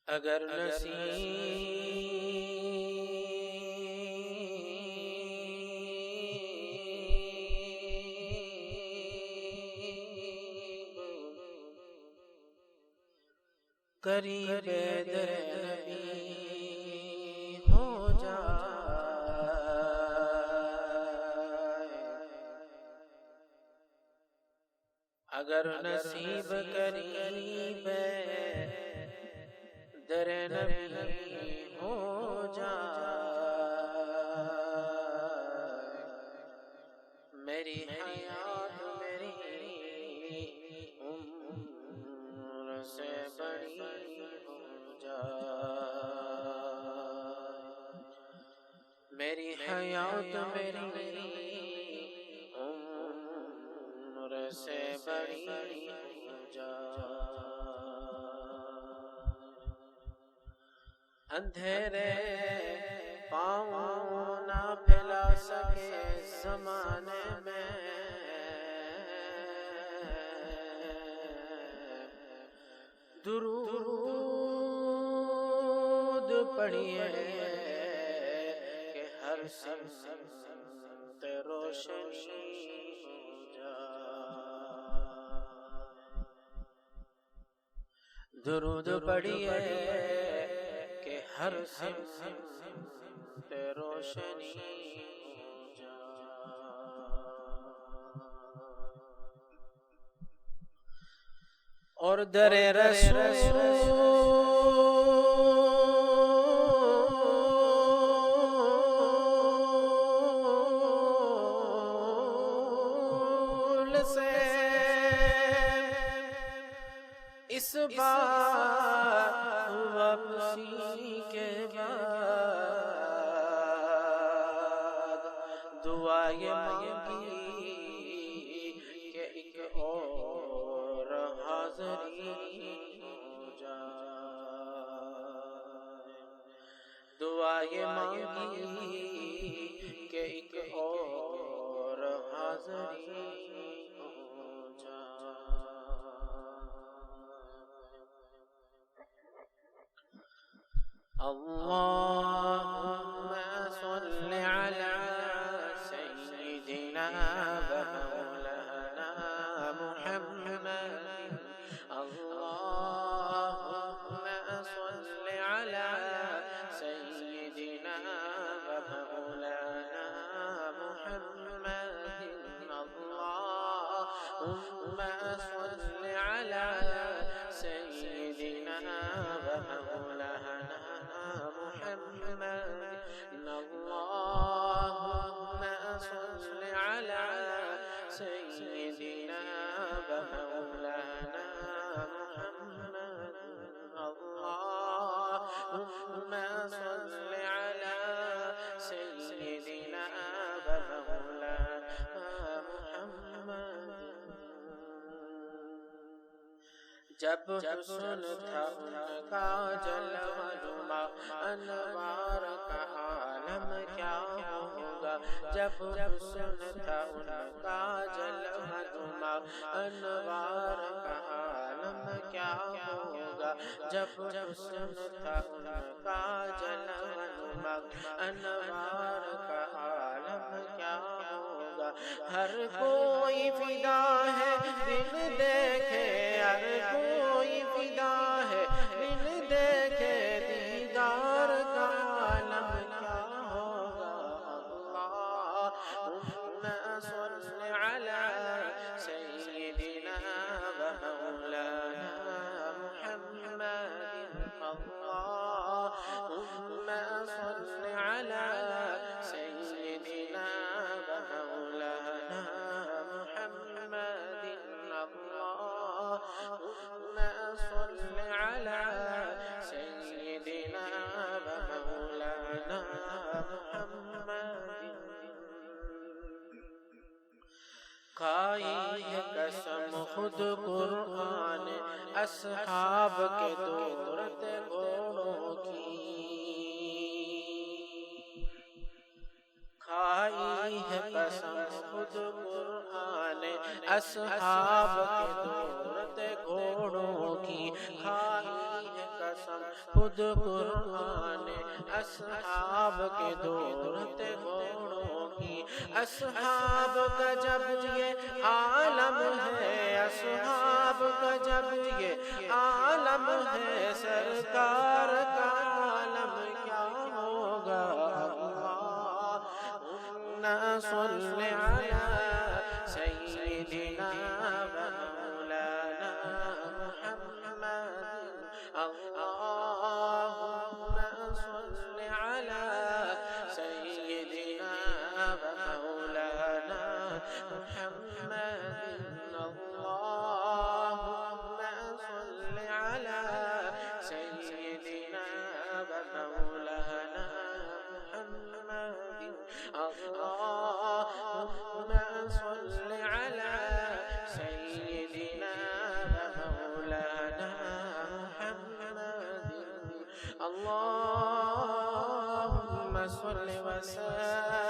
اگر نصیب قریب در نبی ہو جائے، اگر نصیب قریب در نبی ہو جائے، میری حیات میری عمر سے بڑی ہو جائے، میری حیات میری عمر سے بڑی ہو جائے، اندھیرے پاؤں نہ پھیلا سکے زمانے میں، درود پڑھیے کہ ہر سمت روشنی ہو جائے، درود پڑھیے کہ ہر سمت روشنی ہو جائے، اور در رسول سے اس بار واپسی کے بعد دعا یہ مانگی کہ ایک اور حاضری ہو جائے، دعا یہ مانگی کہ ایک اور حاضری ہو جائے، اللہم صل علی سیدنا و مولانا محمد، اللہم صل علی سیدنا و مولانا محمد، اللہم صل علی سیدنا و مولانا محمد، اللہم صل علی سیدنا و مولانا محمد، اللہم صل علی سیدنا و مولانا محمد۔ جب حسن تھا ان کا جلوہ نما، انوار کا عالم کیا ہوگا، جب حسن تھا ان کا جلوہ نما، انوار کا عالم کیا ہوگا، جب حسن تھا ان کا جلوہ نما، انوار کا عالم کیا ہوگا، ہر کوئی فدا ہے بن دیکھے، ہر کوئی فدا ہے بن دیکھے دیدار کا عالم کیا ہوگا، اللہم صل علی سیدنا و مولانا محمد، اللہم صل علی سیدنا و مولانا محمد، اللہم صل علی سیدنا و مولانا محمد۔ کھائی ہے قسم خود قرآن اصحاب کے دوڑتے گھوڑوں کی، کھائی ہے قسم خود قرآن اصحاب کے دوڑتے گھوڑوں کی، کھائی ہے قسم خود خود قرآن اصحاب کے دولت گھوڑوں کی اصحاب کا جب یہ عالم ہے اصحاب کا جب یہ عالم ہے سرکار کا عالم کیا ہوگا اللہم صل علی سیدنا و مولانا محمد اللہم صل علی سیدنا و مولانا محمد اللہم صل علی سیدنا و مولانا محمد اللہم صل علی سیدنا و مولانا محمد اللہم صل وسلم